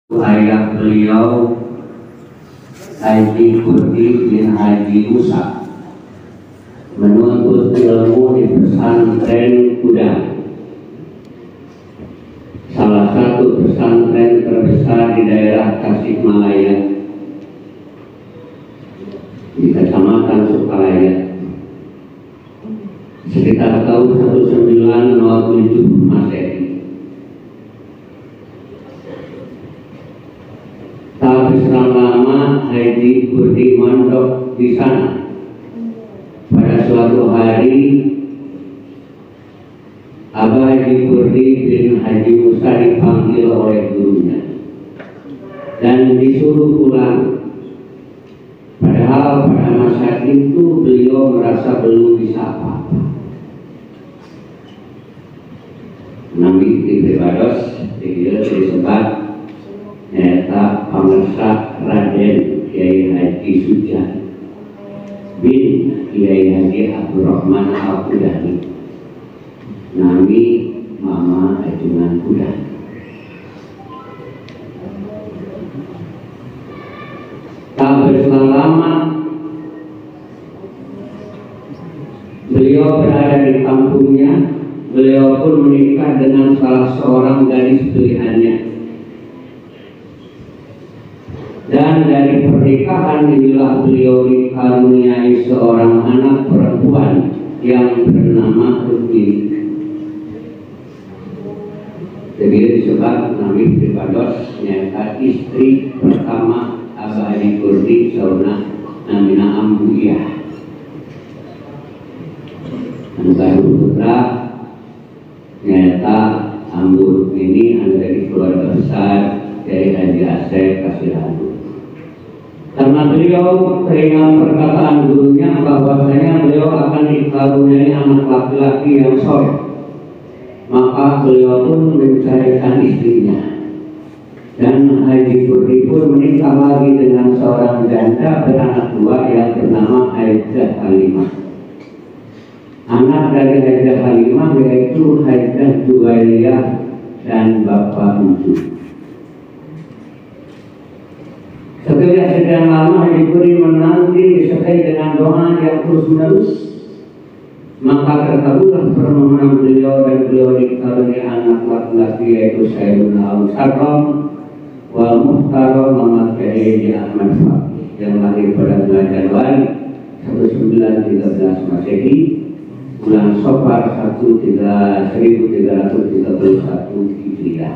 Ayah beliau Haji Kurdi bin Haji Musa menuntut ilmu di pesantren Kudang, salah satu pesantren terbesar di daerah Tasikmalaya di Kecamatan Sukalaya sekitar tahun 1907 Masehi. Tak berselang lama Haji Kurdi mondok di sana. Pada suatu hari Abah Haji Kurdi bin Haji Musa dipanggil oleh gurunya dan disuruh pulang. Padahal pada masa itu beliau merasa belum bisa apa-apa. Nabi di Pribados disebut nyata pamersa Raden Kiai Haji Sujan bin Kiai Haji Abdurrahman Al-Qudani, nami Mama Ajunan Qudani. Tak berselang lama beliau berada di kampungnya. Beliau pun menikah dengan salah seorang gadis pilihannya. Dan dari pernikahan inilah beliau dikaruniai seorang anak perempuan yang bernama Rukin. Jadi disebut Nabi Pribados nyata istri pertama Abah Haji Kurdi sauna namina Ambuyah. Anu baru putra nyata Ambu ini anu dari keluarga besar dari Haji Asep Kasiranu. Karena beliau teringat perkataan gurunya bahwasanya beliau akan dikaruniai anak laki-laki yang soleh, maka beliau pun mencarikan istrinya. Dan Haji Kurdi pun menikah lagi dengan seorang janda beranak dua yang bernama Haidah Halimah. Anak dari Haidah Halimah yaitu Haidah Juwairiyah dan Bapak Ucu. Setelah sekian lama Haji Kurdi menanti disertai dengan doa yang terus menerus, maka terkabullah permohonan beliau dan beliau dikaruniai anak laki-laki yaitu Sayyiduna Al-Mukarram wal Muhtaram Muhammad Kiai Ahmad Fakih yang lahir pada bulan Januari 1913 Masehi, bulan Safar 1331 Hijriah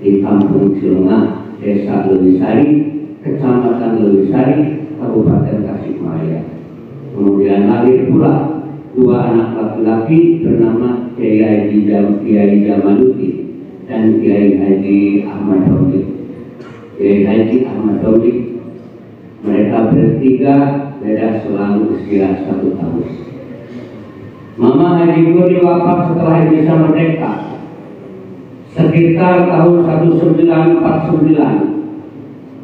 di Kampung Cilengah, Desa Lewisari, Kecamatan Lewisari, Kabupaten Tasikmalaya. Kemudian lahir pula dua anak laki-laki bernama Kiai Jamaluddin dan Kiai Haji Ahmad Domlik. Kiai Haji Ahmad Domlik, mereka bertiga beda selang usia 1 tahun. Mama Haji Kurdi wafat setelah Indonesia merdeka sekitar tahun 1949.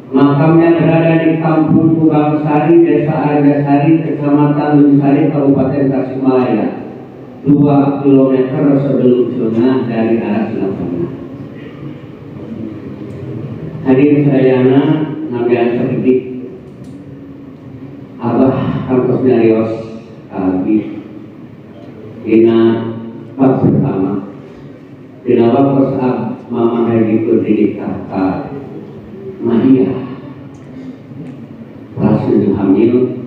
Makamnya berada di Kampung Kubangsari, Desa Arjasari, Kecamatan Lewisari, Kabupaten Tasikmalaya, 2 km sebelum Cilengah dari arah Sinapana. Hadirin sayana nabian sedikit Abah kampus nyarios Abi dina bab pertama dina bab Mama Haji Kurdi nikah Mahia langsung hamil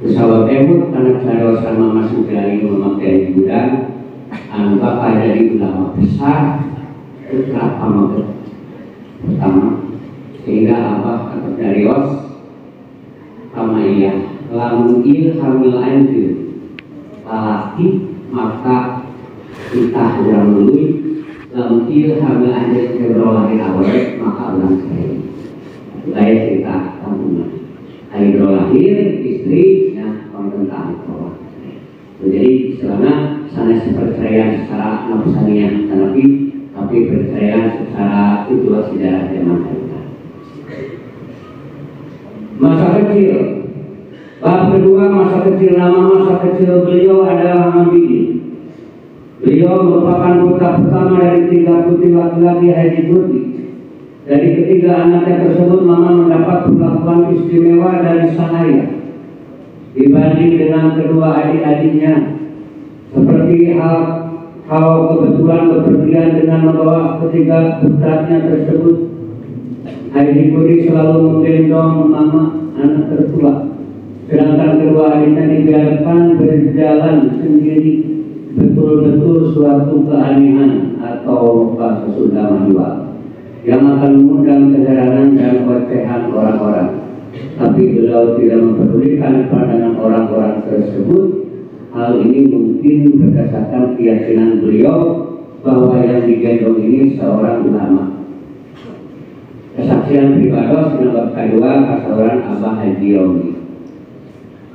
bersama emut anak cariwasan Mama Sugari memakai gudang anu bapak jadi ulama besar putra pamaget pertama, sehingga Abah kata cariwas Mahia lamun ieu hamil anjeun lalaki maka kita urang meuli. Lamun ieu hamil anjeun kebrol lahir awet maka urang saya. Lain cerita kampungna. Hari bro lahir istri ya kontentan bahwa. Jadi selama sanes percaya secara nafsaniah tapi percaya secara itulah sejarah zaman kita. Masa kecil. Bab kedua masa kecil. Nama masa kecil beliau adalah Hamidi. Beliau merupakan putra pertama dari 3 putri laki-laki Haji Kurdi. Dari ketiga anaknya tersebut, Mama mendapat perlakuan istimewa dari sang ayah dibanding dengan kedua adik-adiknya. Seperti kalau kebetulan bepergian dengan membawa ketiga putranya tersebut, Haji Puri selalu menggendong Mama, anak tertua, sedangkan kedua adiknya dibiarkan berjalan sendiri. Betul-betul suatu keanehan atau bahasa Sunda manual yang akan mengundang keheranan dan ocehan orang-orang. Tapi beliau tidak mempedulikan pandangan orang-orang tersebut. Hal ini mungkin berdasarkan keyakinan beliau bahwa yang digendong ini seorang ulama. Kesaksian pribados nomor kedua kasaluran Abah Haji Romi.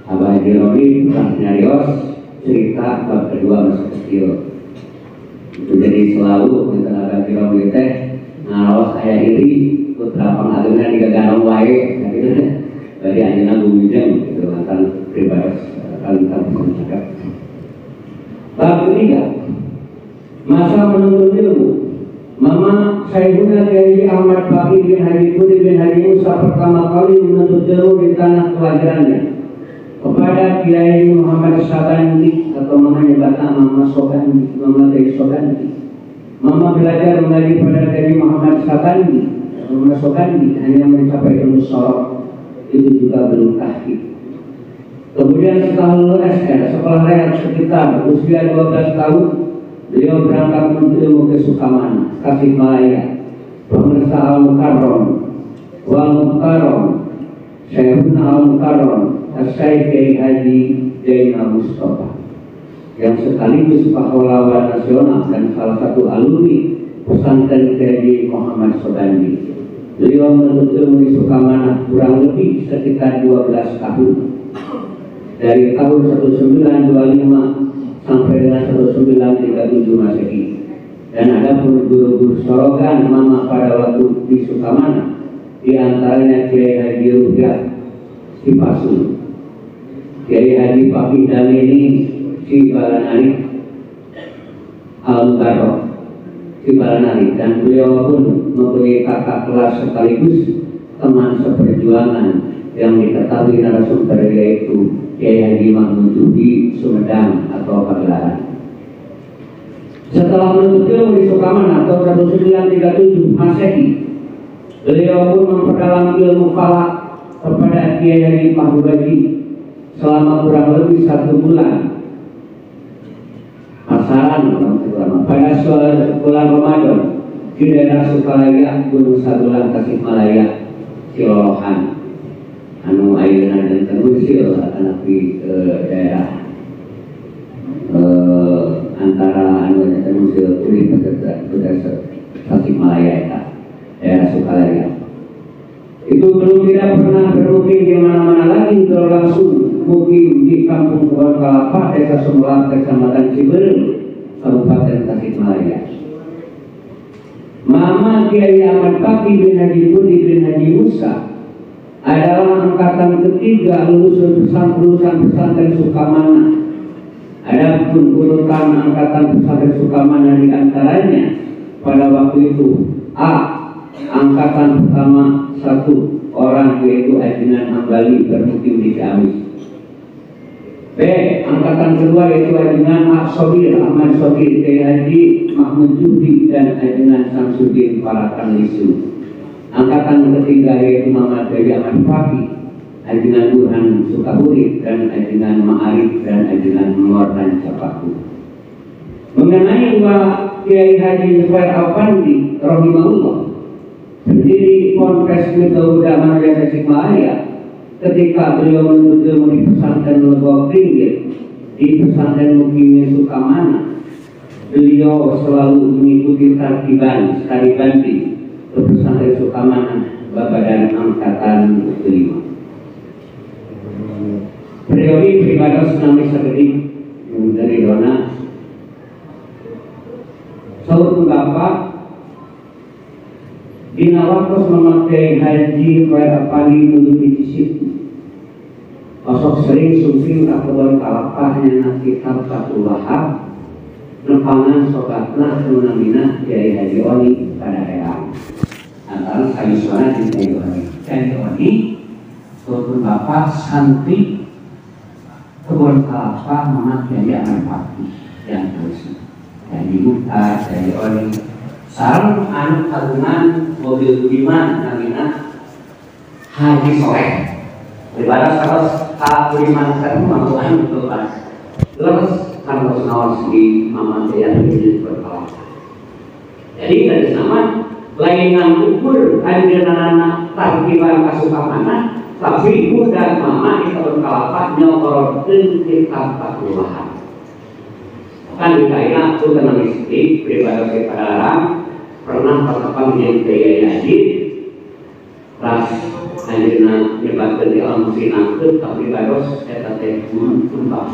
Abah Haji Romi pernah nyarios cerita bab kedua masa kecil. Itu jadi selalu minta Abah Haji Romi teh ngaros saya iri putra pangaduna digaganong wae gitu. Bari anjeunna bumijeng gitu mantan pribados kali cakap. Bab ketiga, masa menuntut ilmu. Mama Sayyidina Kiai Ahmad Baqi bin Haji Puri bin Haji Musa pertama kali menuntut ilmu di tanah kelahirannya kepada Kiai Muhammad Sabandi atau menyebutnya Mama Sobandi, Mama Kiai Sobandi. Mama belajar mengaji pada Kiai Muhammad Sabandi, Mama Sobandi hanya mencapai ilmu sorok, itu juga belum tahqiq. Kemudian setelah lulus SR, sekolah rehat sekitar usia 12 tahun, beliau berangkat menuntut ilmu ke Sukamana, Tasikmalaya, Pemirsa Al-Mukarram, Wal Mukarram, Syekhuna Al-Mukarram, Asy-Syaikh Kiai Haji Jainal Mustafa, yang sekaligus pahlawan nasional dan salah satu alumni pesantren Kiai Muhammad Sobandi. Beliau menuntut ilmu di Sukamana kurang lebih sekitar 12 tahun. Dari tahun 1925 sampai dengan 1937 Masehi. Dan ada pun guru-guru sorogan Mama pada waktu di Sukamana, di antaranya Kiai Haji Ruhyat Sipasun, Kiai Haji Pakih Damini si Balanari Al-Mukarram si Balanari, dan beliau pun mempunyai kakak kelas sekaligus teman seperjuangan yang diketahui narasumber yaitu Kiai Haji Mahmud Juhdi Sumedang atau Pagelaran. Setelah menuntut ilmu di Sukamana tahun 1937 Masehi, beliau pun memperdalam ilmu falak kepada Kiai Haji Pahrubaji selama kurang lebih 1 bulan. Pasaran pada bulan Ramadan di daerah Sukalaya, Gunung Sagulang, Tasikmalaya, Cilolohan. Anu ayeuna dan terusil anak di daerah antara anu terusil kulit peserta Tasikmalaya eta daerah Sukalaya. Itu belum tidak pernah bermukim di mana-mana lagi, langsung mukim di Kampung Kebon Kelapa, Desa Sumbelang, Kecamatan Ciberem, Kabupaten Tasikmalaya. Mama Kiai Ahmad Baqi bin Haji Puri bin Haji Musa adalah angkatan ketiga lulusan pesantren Sukamana. Adapun urutan angkatan pesantren Sukamana diantaranya pada waktu itu: A. Angkatan pertama 1 orang yaitu Ajunan Hambali bermukim di Ciamis. B. Angkatan kedua yaitu Ajunan Sobir Ahmad Sobir Kiai Haji Mahmud Juhdi dan Ajunan Samsudin Parakan Lisu. Angkatan ketiga yaitu Mama Kiai Ahmad Baqi, Ajunan Burhan Sukabumi dan Ajunan Ma'arif dan Ajunan Mordan Capaku. Mengenai Pak Kiai Haji Zubair Al-Pandi rahimahullah, pendiri Ponpes Mitauda Manaya Tasikmalaya, ketika beliau menuntut ilmu di pesantren Legok Ringgit di pesantren Mukimin Sukamana, beliau selalu mengikuti tartiban sekali banding ke pesantren Sukamana babadan angkatan kelima. Periode pribados nami sakedik dari dona saur bapak dina waktos memakai haji kaya pagi menuju disip osok sering sumping kakebon kalapahnya na kitab Fathul Wahab nepangan sobatna nunamina Kiai Haji Oni pada eyang antara sayuran di Taiwani turun bapak santri kebun kelapa Mamat Kiai Ahmad Fakih yang terus dari Buta, dari Oli sarang anu kagungan mobil Budiman namina Haji Soleh daripada terus Budiman sekarang mampuan untuk terus harus nawas di Mamat Kiai di berkelapa. Jadi dari sama lain ukur anak tarkiban kasupamana tapi ibu dan mama itu berkelapa nyokorotkan kitab pakluahan kan dikaina itu karena misteri pribadi sekarang pernah pertama menjadi gaya yajid ras anjirna nyebatkan di alam sinangkut tapi bados eta teh tumpah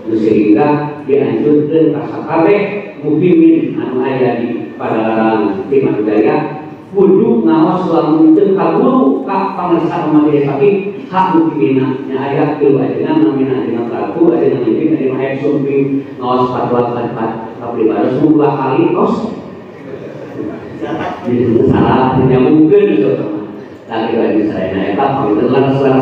sehingga dianjurkan kasakabe mukimin anu aya di Padalarang di Madaya kudu ngawas lamun teu kabulu ka pangarsa majelis fakih hak mukimina nya aya kieu ajeuna namina dina pelaku ajeuna mimpi dina ayat sumping ngawas fatwa fatwa pribadi semua kali tos jadi salah tidak mungkin itu tapi lagi saya eta panggilan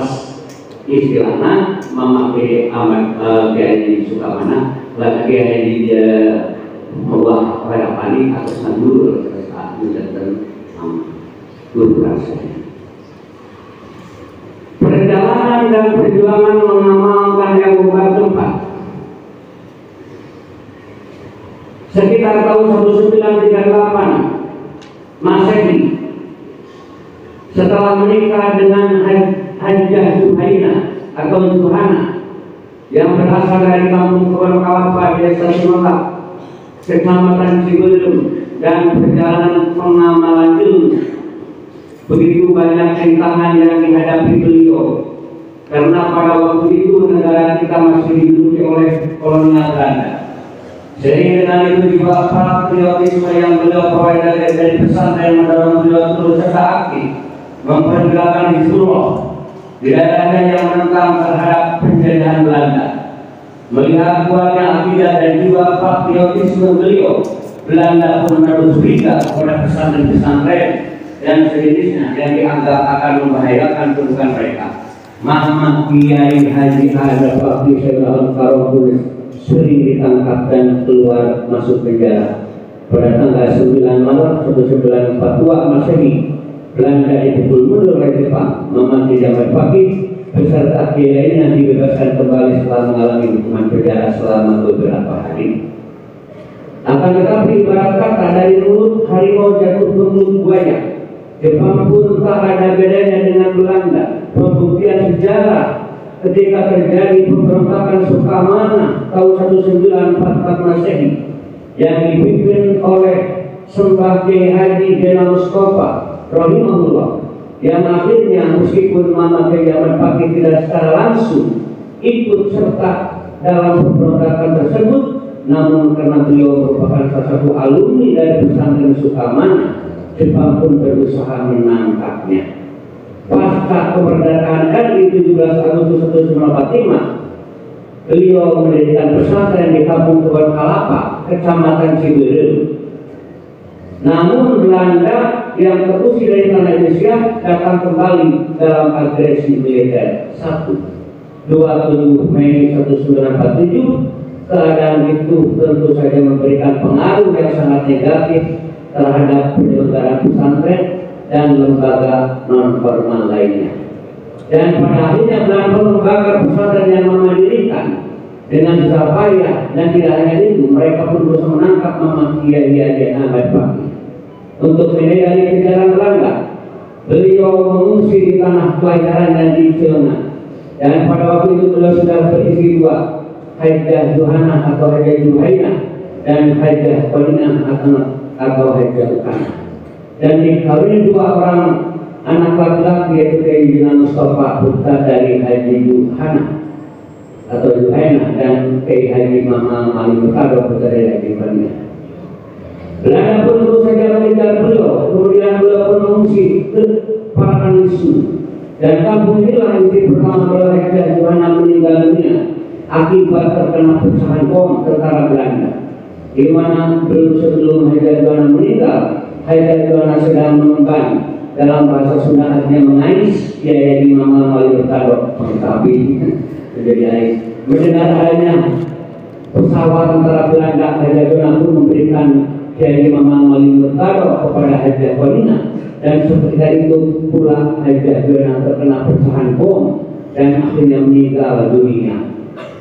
istilahna memakai amat Kiai Sukamana lagi Kiai dia membuat harapan atas dulu saat menjadi guru rasanya. Perjalanan dan perjuangan mengamalkan yang bukan tempat. Sekitar tahun 1938 Masehi, setelah menikah dengan Hajjah Juhaina atau Juhana yang berasal dari kampung Kebon Kelapa, Desa Sumatera, Kecamatan Cibelum, dan perjalanan pengamalan ilmu. Begitu banyak rintangan yang dihadapi beliau karena pada waktu itu negara kita masih diduduki oleh kolonial Belanda. Seiring dengan itu juga patriotisme yang beliau peroleh dari pesantren mendorong beliau terus serta aktif memperjuangkan Hizbullah tidak ada yang menentang terhadap penjajahan Belanda. Melihat kuatnya akidah dan juga patriotisme beliau, Belanda pun menaruh curiga kepada pesantren-pesantren dan sejenisnya yang dianggap akan membahayakan kedudukan mereka. Muhammad Kiai Haji Ahmad Fakih Syaikhul Karobulis sering ditangkap dan keluar masuk penjara. Pada tanggal 9 Maret 1942 Masehi, Belanda dipukul mundur oleh Jepang. Muhammad Kiai Ahmad Fakih beserta kiai lainnya dibebaskan kembali setelah mengalami hukuman penjara selama beberapa hari. Akan tetapi ibarat kata dari mulut harimau jatuh ke mulut buaya, Jepang pun tak ada bedanya dengan Belanda. Pembuktian sejarah ketika terjadi pemberontakan Sukamana tahun 1944 Masehi yang dipimpin oleh Sembah Kiai Haji Jenal Mustafa rahimahullah, yang akhirnya meskipun Muhammad Kiai Ahmad Fakih tidak secara langsung ikut serta dalam pemberontakan tersebut, namun karena beliau merupakan salah satu alumni dari pesantren Sukamana, Jepang pun berusaha menangkapnya. Pasca kemerdekaan RI 17 Agustus 1945, beliau mendirikan pesantren di Kampung Kebon Kelapa, Kecamatan Cibelum. Namun Belanda yang terusir dari tanah Indonesia datang kembali dalam agresi militer. 27 Mei 1947, keadaan itu tentu saja memberikan pengaruh yang sangat negatif terhadap penyelenggaraan pesantren dan lembaga non-formal lainnya. Dan pada akhirnya lembaga pesantren yang memandirikan dengan susah payah, dan tidak hanya itu, mereka pun berusaha menangkap Muhammad Kiai Haji Ahmad Fakih. Untuk menghindari kejaran Belanda, beliau mengungsi di tanah pelajaran dan di Cilena. Dan pada waktu itu beliau sudah beristri dua, Hajjah Juhana atau Hajjah Juhaina dan Hajjah Kolinah atau Hajjah Ukana. Dan dikawini dua orang anak laki-laki, yaitu Kiai Jenal Mustafa putra dari Haji Juhana atau Juhaina dan Kiai Haji Mama Ali Mukado putra dari Haji Kolinah. Belanda pun terus saja mengejar beliau, kemudian beliau pun mengungsi ke Paranisu, dan kampung inilah istri pertama beliau Hajjah Juhana meninggal dunia akibat terkena pecahan bom tentara Belanda, di mana sebelum Hajjah Juhana meninggal, Haidar sedang mengemban, dalam bahasa Sunda artinya mengais, yaitu mama wali berkado mengkabi menjadi ais. Mendengar adanya pesawat antara Belanda, Haidar pun memberikan Kiai Mama wali berkado kepada Haidar Kolina, dan seketika itu pula Haidar terkena pecahan bom dan akhirnya meninggal dunia.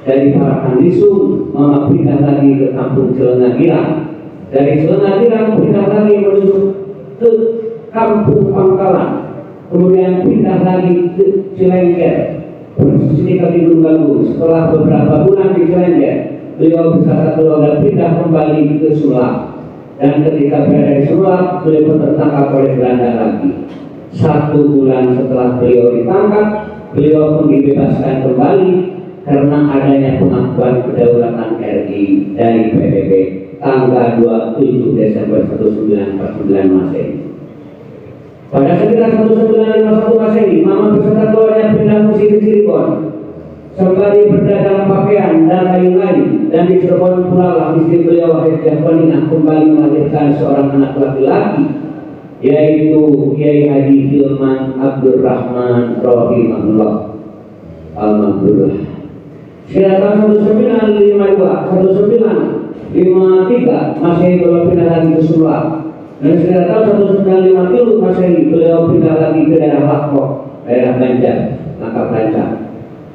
Dari Parakan Lisung, Mama pindah lagi ke kampung Celengagira. Dari Celengagira pindah lagi menuju ke kampung Pangkalan. Kemudian pindah lagi ke Cilengker. Persis di Gunung Galuh. Setelah beberapa bulan di Cilengker, beliau beserta keluarga pindah kembali ke Sulap. Dan ketika berada di Sulap, beliau tertangkap oleh Belanda lagi. 1 bulan setelah beliau ditangkap, beliau pun dibebaskan kembali karena adanya pengakuan kedaulatan RI dari PBB tanggal 27 Desember 1949 Masehi. Pada sekitar 1951 Masehi, Mama beserta keluarga pindah ke Cirebon sembari berdagang pakaian dan lain-lain, dan di Cirebon pula lah istri beliau Haidar Kolina kembali melahirkan seorang anak laki-laki, yaitu Kiai Haji Hilman Abdurrahman Rahimahullah Al-Maghfurlah. Sekitar 1953 Masehi beliau pindah lagi ke Sulap, dan sekitar 1950 Masehi beliau pindah lagi ke daerah Lakpok, daerah Banjar, Langkap Banjar,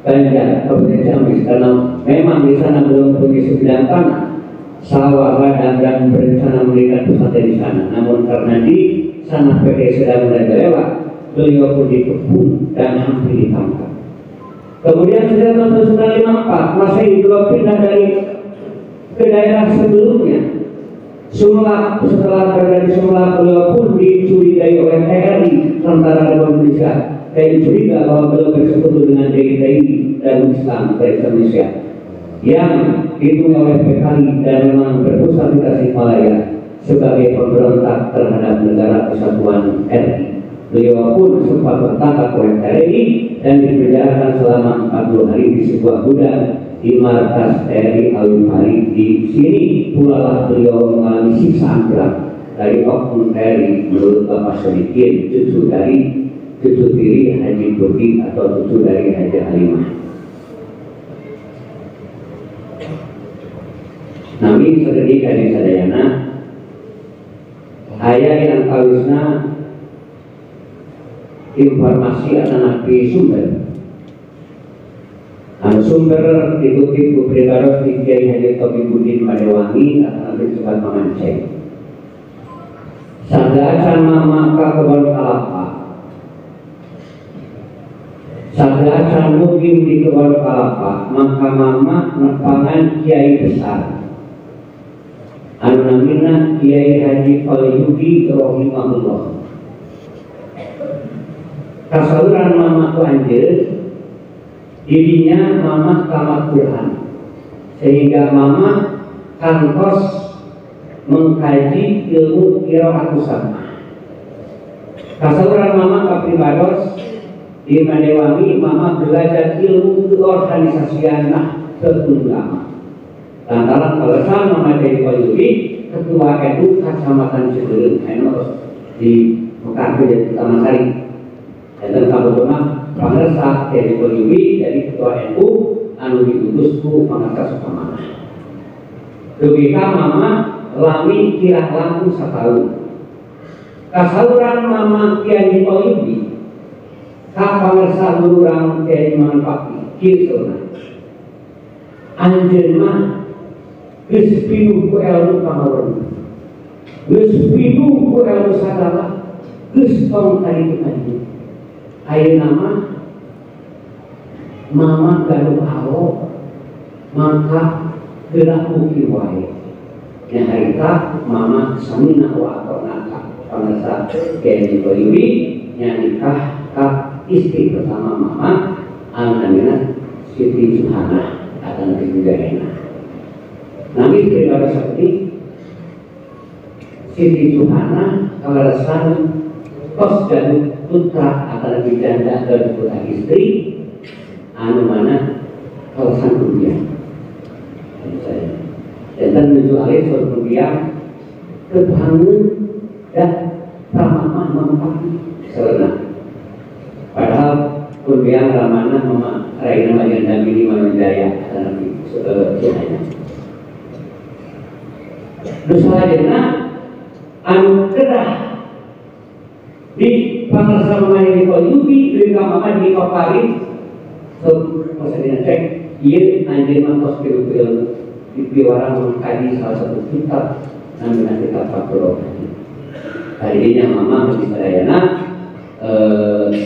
Kabupaten Ciamis, karena memang di sana belum punya sebidang tanah, sawah, ladang, dan berencana mendirikan pusat di sana. Namun karena di sana PT sedang mulai lewat, beliau pun dikepung dan hampir ditangkap. Kemudian sejak tahun 1954 Masehi beliau pindah ke daerah sebelumnya, Sulap. Setelah berada di Sulap, beliau pun dicurigai oleh TNI Tentara Republik Indonesia. Dicurigai bahwa beliau bersekutu dengan DKI dan Islam dari Indonesia yang dipunyai oleh PKI dan memang berpusat di Tasikmalaya sebagai pemberontak terhadap negara kesatuan RI. Beliau pun sempat tertangkap oleh TNI dan dipenjarakan selama 40 hari di sebuah gudang di markas TNI Alun-Hari. Di sini pula lah beliau mengalami siksaan berat dari oknum TNI menurut Bapak Sodikin, cucu tiri Haji Turki atau cucu dari Haji Halimah. Nami seketika di sadayana ayah yang kawisna informasi anak nabi sumber sumber dikutip Bukhari di Kiai Haji Tobibudin Madewangi akan nabi sobat Mamanceng sadaan mama ka kebon kalapa sadaan mungkin di kebon kalapa, maka mama nepangan kiai besar anu namina Kiai Haji Falyudi Rahimahullah. Kasauran mama ku anjeun dirinya mama tamat Quran, sehingga mama kantos mengkaji ilmu qiraat sama. Kasauran mama kapribados di Madewangi, mama belajar ilmu keorganisasian ulama. Lantaran alasan Mama Dewi Falyudi ketua NU Kecamatan Ciberem di Mekah jadi Taman Sari. Dan kabarnya pangersa Dewi Falyudi jadi ketua NU anu diutus ku pangersa Sukamana. Demikian mama lami kirang langkung 1 tahun. Kasauran mama Kiai Falyudi ka pangersa lurang Kiai Manpaki kieu anjeun mah geus pinuh ku ilmu pamaweun, geus pinuh ku ilmu sadaya, geus tong kali anjeun. Ayeuna mah mama gaduh alo, maka gerak mugi wae. Nya harita mama samina wa atonaka pangersa Kiai Falyudi nya nikah ka istri pertama mama anu namina Siti Juhana akan dibidayaina. Nami cerita seperti Siti Juhana kawalasan kos dan putra akan dijanda dan putra istri anu mana kawalasan kuliah. Dan menuju alih suatu kuliah kebangun dan ramah mempati serena. Padahal kurbiang ramana mama raina majanda mini manjaya tanami cahaya. Dosa ajeuna anu kedah di pangarsa mama di Yubi di kamama di Papari maksudnya cek ieu anjeun mantos pil-pil di piwarang mengkaji salah satu kitab namanya kitab Fathur. Tadinya mama mengisahayana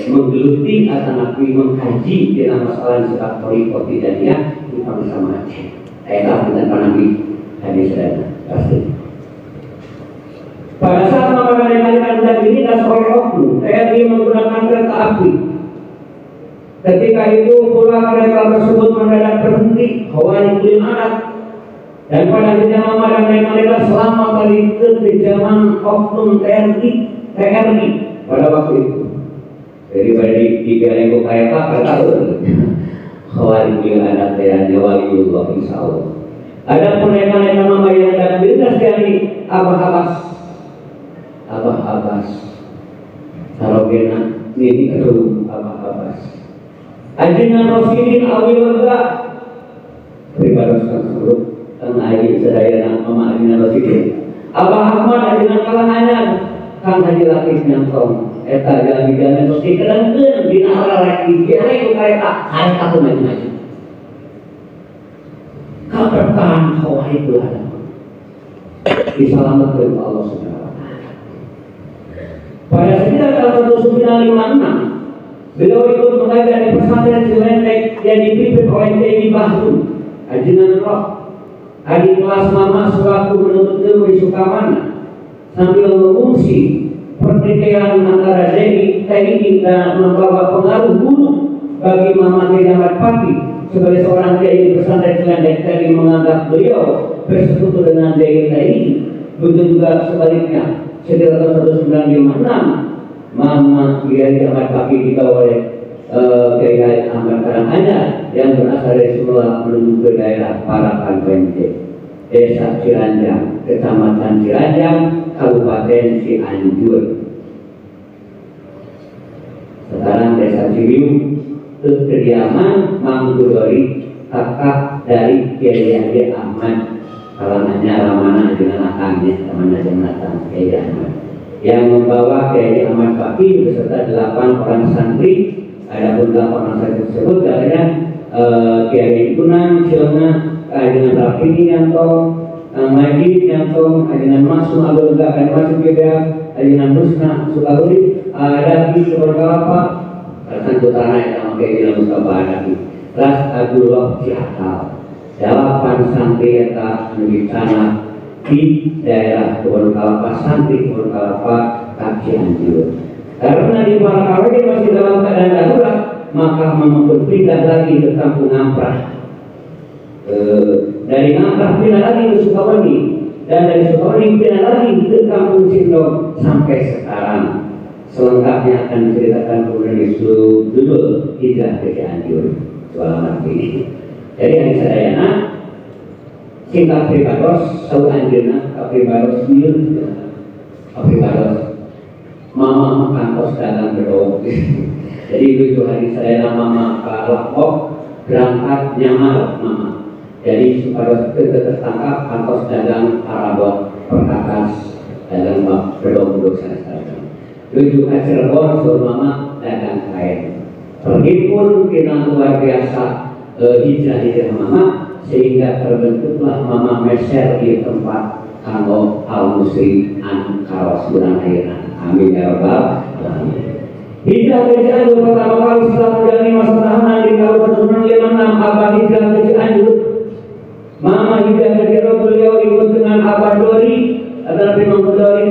menggeluti atau nabi mengkaji dalam masalah sekat toriko tidaknya di sama Aceh. Ayat dan nabi hadis saya pasti. Pada saat mama mengenalkan dan ini dan seorang oknum, TNI menggunakan kereta api. Ketika itu pula kereta tersebut mendadak berhenti, hawanya kulit anak. Dan pada akhirnya mama dan mereka selama kali itu di zaman oknum TNI pada waktu itu. Jadi pada di Galenggo kayak apa tahu. Khawarij anak TNI waliullah insyaallah. Ada penaikan mama yang ada bebas dari Abah Abbas. Sarogena ini kedua Abah Abbas. Ajengan Rosidin awil lega. Pribados sebelum tengah aji sedayana mama ajengan Rosidin. Abah Ahmad ajengan kalangan Kang Haji Latif nyantong eta jalan-jalan terus dikerengkeun dina arah lagi gereng kareta hari aku maju-maju. Kapan hawa itu ada. Diselamatkan Allah Subhanahu wa taala. Pada sekitar tahun 1956 beliau ikut mengajar di pesantren Cilendek yang dipimpin oleh Kiai Bahru ajengan roh adik kelas mama selaku menuntut ilmu di Sukamana sambil mengungsi pertikaian antara TNI dan membawa pengaruh buruk bagi Mama Kiai Ahmad Fakih sebagai seorang kiai di pesantren Cilendek. TNI menganggap beliau bersekutu dengan TNI. Begitu juga sebaliknya. Sekitar tahun 1956 Mama Kiai Ahmad Fakih dibawa oleh Kiai Ahmad Karanganyar yang berasal dari Sumela menuju ke daerah Parakan Benje, Desa Ciranjang, Kecamatan Ciranjang, Kabupaten Cianjur. Sekarang Desa Ciriu, kediaman Mang Gudori, kakak dari Kiai Haji Ahmad Kalangannya Ramana dengan akangnya namanya Jonathan Kiai Ahmad yang membawa Kiai Ahmad Fakih beserta 8 orang santri. Adapun 8 orang santri tersebut katanya Kiai Kunang, Silna, dengan Rafini Yanto, Majid Yanto, dengan Masum Abdul Ghani Masum Beda, dengan Rusna Sukabumi, Rabi Subarkalapa, Santutana yang memakai dengan Mustafa Adabi, Ras Abdullah Ciakal, 8 santri eta di sana di daerah Kebun Kalapa, santri Kebun Kalapa, Cianjur. Karena di Parakan masih dalam keadaan darurat, maka berpindah lagi ke Kampung Amprah. Dari Amprah pindah lagi ke Sukabumi, dan dari Sukabumi pindah lagi ke Kampung Sindong sampai sekarang. Selengkapnya akan diceritakan kemudian di judul Hijrah ke Cianjur. Selamat ini. Jadi yang sadayana singkat pribados sau anjeunna pribados ieu pribados mama kantos dagang bedog. Jadi itu hari sadayana mama ka Lombok berangkat nyamar mama. Jadi supaya tertangkap kantos dagang Arabot perkakas dagang bedog sanes-sanes. Tujuh ka Cirebon suruh mama dagang kain. Pergi pun kena luar biasa hijrah mama sehingga terbentuklah Mama Meser di tempat kanggo al muslim an kawas bulan akhirna. Amin ya rabbal alamin. Hijrah ke Cianjur pertama kali setelah menjalani masa tahanan di tahun 1956 Abah hijrah ke Cianjur. Mama hijrah ke Cianjur, beliau ikut dengan Abah Dori adalah Imam Dori.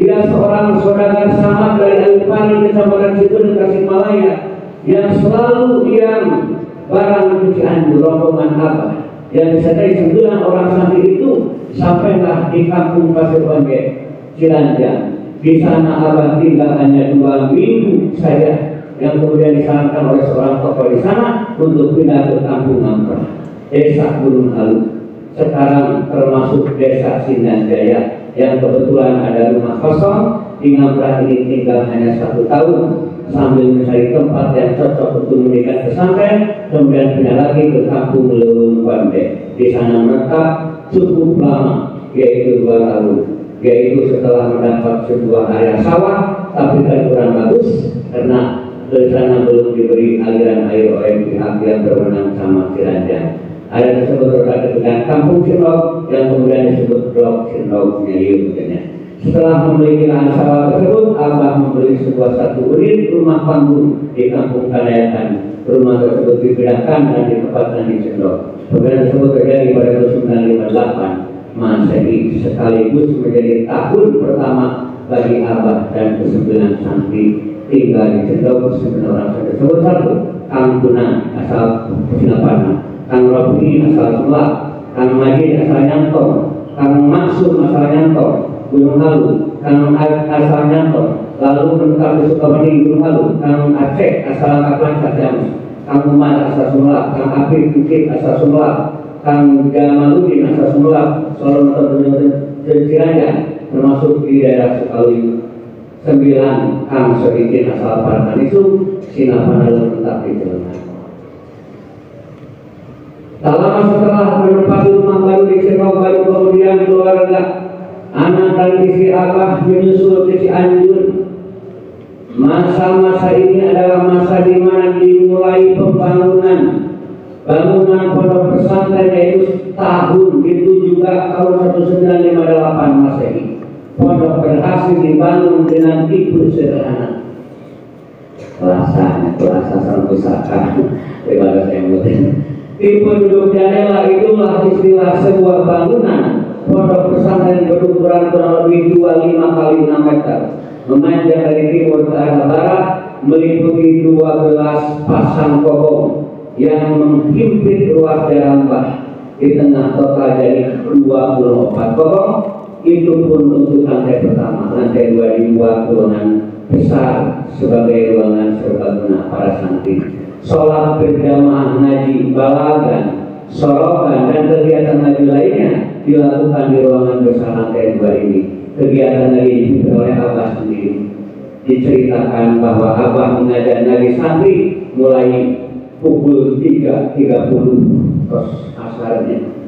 Dia seorang saudagar samad dari Alupani, Kecamatan Situn, Tasikmalaya, yang selalu diam barang ke Cianjur. Rombongan Abah yang disertai 9 orang santri itu sampailah di Kampung Pasir Bonge, Ciranjang. Di sana Abah tinggal hanya 2 minggu saja, yang kemudian disarankan oleh seorang tokoh di sana untuk pindah ke Kampung Amprah, Desa Gunung Halu, sekarang termasuk Desa Sindan Jaya, yang kebetulan ada rumah kosong. Di Ngamprah ini tinggal hanya 1 tahun sambil mencari tempat yang cocok untuk mendirikan pesantren, kemudian pindah lagi ke kampung Leuweung Pondok. Di sana menetap cukup lama, yaitu 2 tahun, yaitu setelah mendapat sebuah area sawah, tapi kan kurang bagus karena di sana belum diberi aliran air oleh pihak yang berwenang sama Ciranjang. Ada tersebut berkaitan dengan kampung Sindok yang kemudian disebut Blok Sindok Nyayu. Setelah memiliki lahan sawah tersebut, Abah membeli sebuah 1 unit rumah panggung di kampung Kalayakan. Rumah tersebut dipindahkan dan ditempatkan di Sindok. Pembelian tersebut terjadi pada tahun 1958 Masehi, sekaligus menjadi tahun pertama bagi Abah dan ke-9 santri tinggal di Sindok. 9 orang tersebut: 1. Kang Tuna asal Sinapana, Kang Robi asal Sumlah, Kang Majid asal Nyantong, Kang Maksum asal Nyantong, Gunung Halu, Kang asal Nyantong, lalu menetap di Sukabumi Gunung Halu, Kang Aceh asal Kaplan Jamus, Kang Umar asal Sumlah, Kang Afif Bukit asal Sumlah, Kang Jamaludin asal Sumlah, Solo Noto Ciranjang, termasuk di daerah Sukawi. 9. Kang Sodikin asal Parkanisu, Sinapana menetap di Cileungan. Tak lama setelah menempati rumah baru di Sindok, baru kemudian keluarga anak dan istri Abah menyusul ke Cianjur. Masa-masa ini adalah masa di mana dimulai pembangunan pondok pesantren, yaitu tahun itu juga tahun 1958 Masehi. Pondok berhasil dibangun dengan tipe sederhana. Kelasa sama pusaka daripada saya mutin. Tipe duduk jendela itulah istilah sebuah bangunan pondok pesantren berukuran kurang lebih 25 kali 6 meter, memanjang dari timur ke arah barat, meliputi 12 pasang kobong yang menghimpit ruas jalan bah. Di tengah total jadi 24 kobong. Itu pun untuk lantai pertama. Lantai 2 dibuat ruangan besar sebagai ruangan serbaguna para santri. Sholat berjamaah, ngaji, balagan, sorokan, dan kegiatan ngaji lainnya dilakukan di ruangan besar lantai 2 ini. Kegiatan ngaji dipimpin oleh Abah sendiri. Diceritakan bahwa Abah mengajar ngaji santri mulai pukul 3.30 terus asarnya.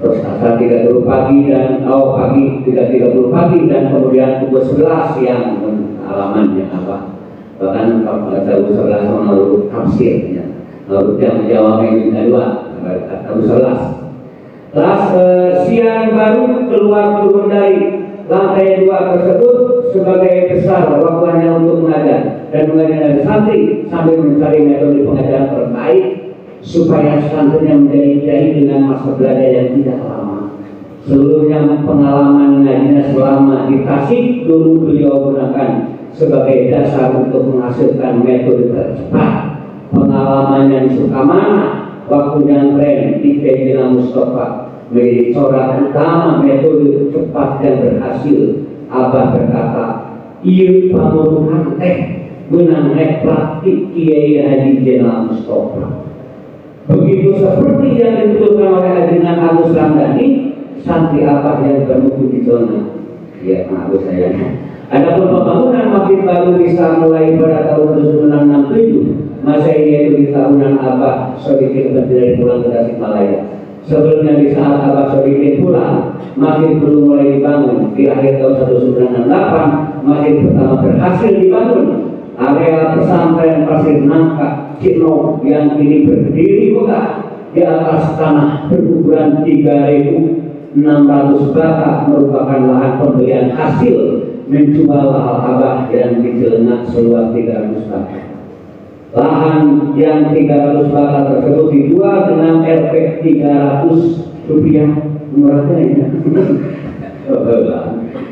Terus asal 30 pagi dan pagi 3.30 pagi dan kemudian pukul 11 siang alamannya apa. Bahkan kalau tahu 11 menurut tafsirnya, menurut yang menjawab yang kedua tahu 11. Terus siang baru keluar turun dari lantai 2 tersebut sebagai besar waktunya untuk mengajar dan mengajar dari santri sambil mencari metode pengajaran terbaik supaya santrinya menjadi kiai dengan masa belajar yang tidak lama. Seluruhnya pengalaman ngajinya selama di Tasik dulu beliau gunakan sebagai dasar untuk menghasilkan metode tercepat. Pengalamannya di Sukamana, waktunya tren di Kejila Mustafa menjadi corak utama metode cepat yang berhasil. Abah berkata, "Ieu pamutuhan teh menang praktik Kiai Haji Jenderal Mustafa." Begitu seperti yang dituturkan oleh Ajengan Agus Ramdhani, santri Abah yang bermutu di zona. Ya, maaf saya. Adapun pembangunan masjid baru bisa mulai pada tahun 1967. Masa ini yaitu di tahunan Abah Sodikin dari pulang ke Tasikmalaya. Sebelumnya di saat Abah Sodikin pulang, masjid belum mulai dibangun. Di akhir tahun 1968, masjid pertama berhasil dibangun. Area pesantren Pasir Nangka Cino yang kini berdiri megah di atas tanah berukuran 3.600 bata merupakan lahan pembelian hasil menjual lahan Abah yang di Cileungan seluas 300 bata. Lahan yang 300 bata tersebut dijual dengan RP 300 rupiah, murahnya ya.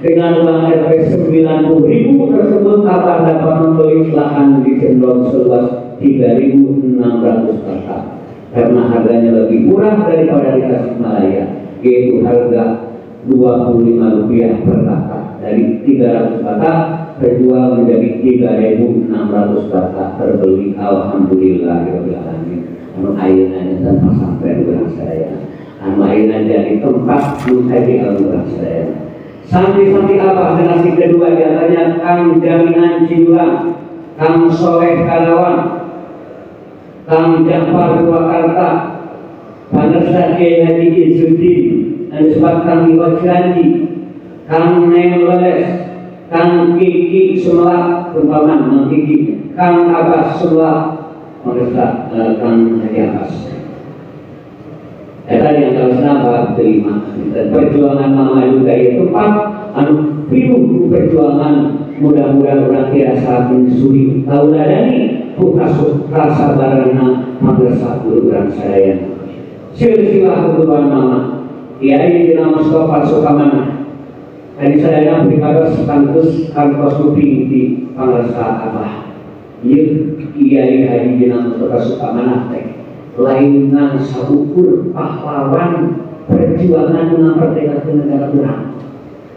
Dengan uang RP 90.000 tersebut Abah dapat membeli lahan di Sindok seluas 3.600 bata karena harganya lebih murah daripada di Tasikmalaya, yaitu harga Rp25 per bata. Dari 300 bata terjual menjadi 3.600 bata terbeli. Alhamdulillahirobbilalamin. Anu ayeuna dan pesantren urang sadaya. Anu ayeuna jadi tempat mengkaji ilmu urang sadaya. Santri-santri apa generasi kedua diantaranya Kang Jaminan Ciulang, Kang Soleh Kalawan, Kang Jafar Purwakarta, Panersa Kiai Haji Izzuddin, dan sebab Kang Iwan Ciranji, Kang Neng Leles, Kang Kiki Sumelak, umpaman Kang Kiki, Kang Abbas Sumelak, Panersa Kang Haji Abbas. Eta yang terusna bab terima dan perjuangan mama juga itu tempat anu pinuh perjuangan mudah-mudahan orang tiasa menyusuri tauladani kasut rasa barana madrasah urang sadaya. Silsilah kebutuhan mama Kiai Dina Mustafa Sukamana tadi sadaya pribados kantus kantos kuping di pangrasa Abah. Ieu Kiai Haji Dina Mustafa Sukamana teh lain nang saukur pahlawan perjuangan memerdekakan negara urang.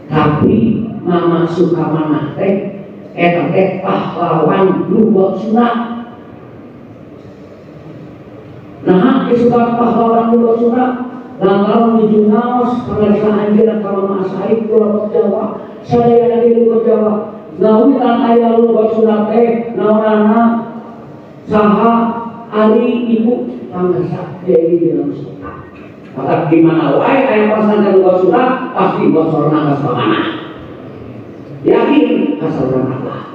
Tapi Mama Sukamana teh eta teh pahlawan luhur sunat. Nah, disebut pahlawan luhur sunat lantaran menuju naos pengerjaan anjeun kalau Masari Pulau Jawa, sadaya di luhur Jawa. Nawitan aya luhur sunat teh naonana saha ari ibu pangersa Kiai Dina Mustafa. Maka di mana wae aya pasantren luhur sunat pasti bocorna ka samana. Yakin asal Allah.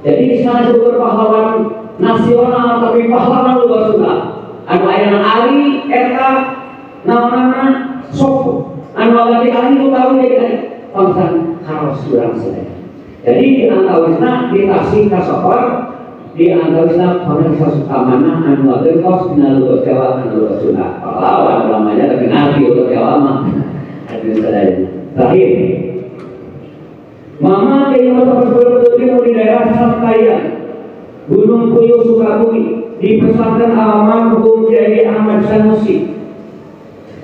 Jadi di sana juga pahlawan nasional tapi pahlawan luhur sunat. Anu aya ari eta naonana sopo. Anu alati ari utawi jadi pangsan karos urang sadaya. Jadi di antawisna ditasi ka sopor, di antawisna Panersa Sukamana anu agengkos dina luhur Jawa anu luhur sunat. Pahlawan namanya terkenal di luhur Jawa mah. Hadirin sadaya. Terakhir Mama Kiai Mustafa Sukamana di daerah Sarkaya, Gunung Puyuh Sukabumi, di pesantren almarhum Kiai Ahmad Sanusi.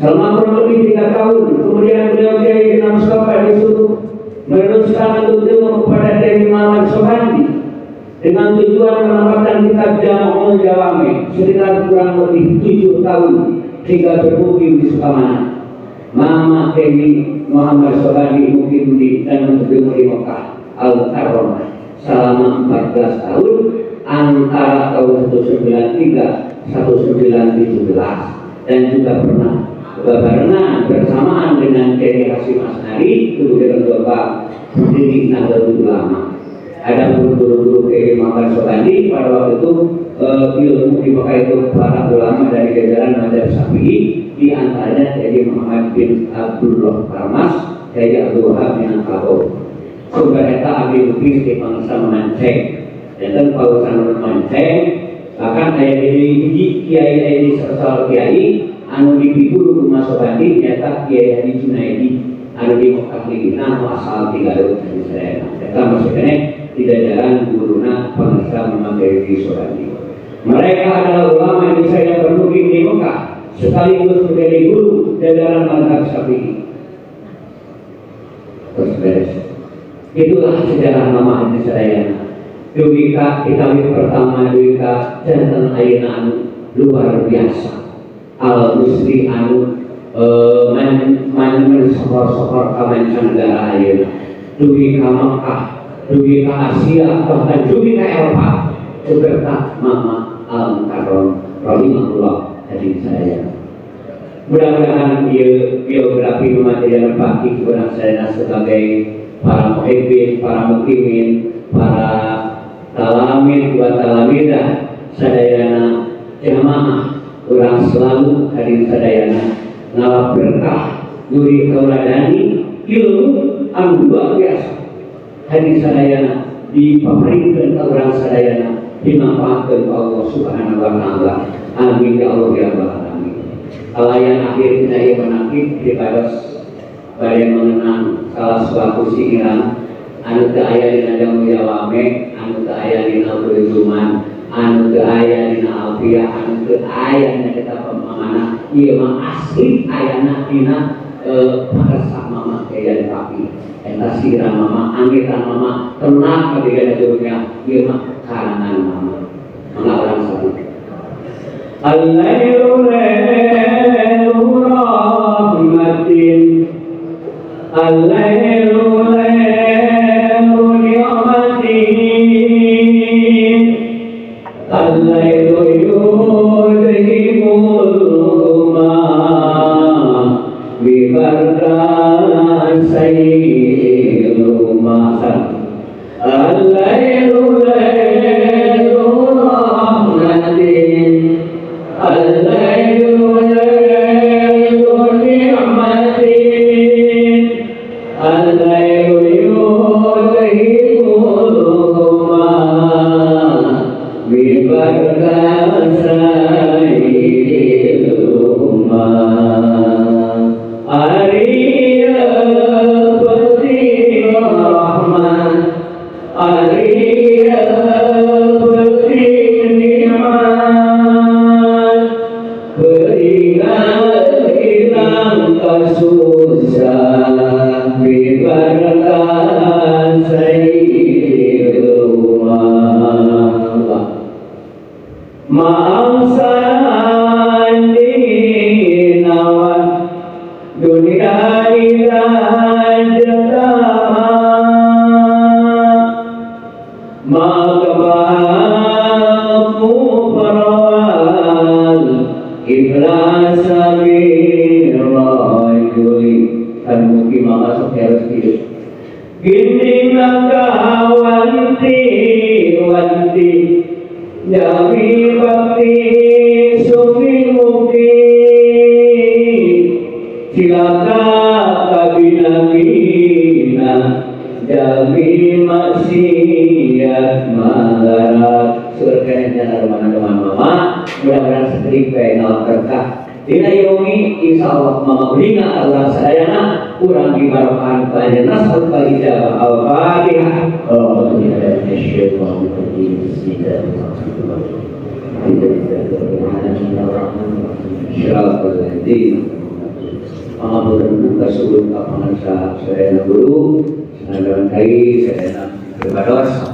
Selama kurang lebih 3 tahun, kemudian beliau Kiai Dina Mustafa disuruh meneruskan ilmu kepada Kiai Muhammad Sobandi dengan tujuan menambahkan kitab Jami'ul Jawami sekitar kurang lebih 7 tahun hingga bermukim di Sukamana. Mama Kiai Muhammad Sobandi mukim di dan bertemu di Mekah Al-Karomah selama 14 tahun antara tahun 1993 1917 dan juga pernah berbarengan bersamaan dengan Kiai Hasyim Asnari kemudian Bapak Pendiri Nahdlatul Ulama. Ada guru-guru Kiai Muhammad Sobandi pada waktu itu ilmu di Mekah itu para ulama dari jajaran Madzhab Syafi'i, di antaranya Kiai Muhammad bin Abdullah Parmas, Kiai Abdul Wahab bin Al-Qaboh. Sumber eta abdi lupis di bangsa Manceng dan pausan Manceng bahkan aya di kiai di sosal kiai anu dipikul rumah Sobandi nyata Kiai Haji Junaidi anu di Mekah ligina anu asal di Garut di Serena. Eta maksudnya tidak jalan guruna Panersa memakai di Sobandi. Mereka adalah ulama Indonesia yang bermukim di Mekah sekaligus menjadi guru jajaran mazhab Syafi'i. Terus beres. Itulah sejarah Mama Haji Sadayana. Duwika Itawi pertama duwika janten ayeuna anu luar biasa. Al Musri anu sokor-sokor ka mancanegara ayeuna. Dugi ka Mekah, dugi ka Asia, bahkan dugi ka Eropa. Seberta Mama Al-Mukarram rahimahullah hadirin sadaya. Mudah-mudahan biografi Mama tidak berbagi kepada saya sebagai para muhibbin, para mukimin, para talamin, buat talamidah sadayana jamaah urang selalu hadirin sadayana ngalap berkah duri kauladani ilmu anu luar biasa hadirin sadayana dipaparingkeun ka urang sadayana dimanfaatkeun Allah Subhanahu wa taala. Amin ya Allah ya rabbal alamin. Alayan akhir kita ieu menakib dipados bade mengenang salah suatu siiran anu teu aya dina jamu jawame, anu teu aya dina ulumuman, anu teu aya dina alfiah, anu teu aya dina kitab amanah. Ieu mah asli ayana dina pakersa Mama Kiai Papi. Eta siran Mama, anggitan Mama, tenang ketika dunia. Ieu mah karangan Mama. Mangga urang sabut. Al-lailu lailu rahmatin Al-lailu lailu ni'mati, al-lailu yudhibul ma bibarkan sayyidu masa. Al-lailu lailu rahmatin, al-lailu lailu ni'matin, al-lailu yudhibul ma bibarkan sayyidu masa. Ariya Pati Rahman, Ariya Pati Ni'man, berikan hilang kesusah bibarkan sayyidu masa. Ma'asan dinawan dunia ilah jatama, maka bahamu perawal ikhlas sabirajuli. Dan mungkin maka sukses hidup gini maka wanti jami bakti sufi mungkin silaka kabinabina jami maksiat malarat. Surganya teman-teman mama, mudah-mudahan setrika yang berkah dina yomi insyaallah mama beringat Allah sadayana kurang dibarokan pada nasr al-ijabah al-fatihah. Mama sebelum kapangan sadayana guru sadayana kai sadayana berbados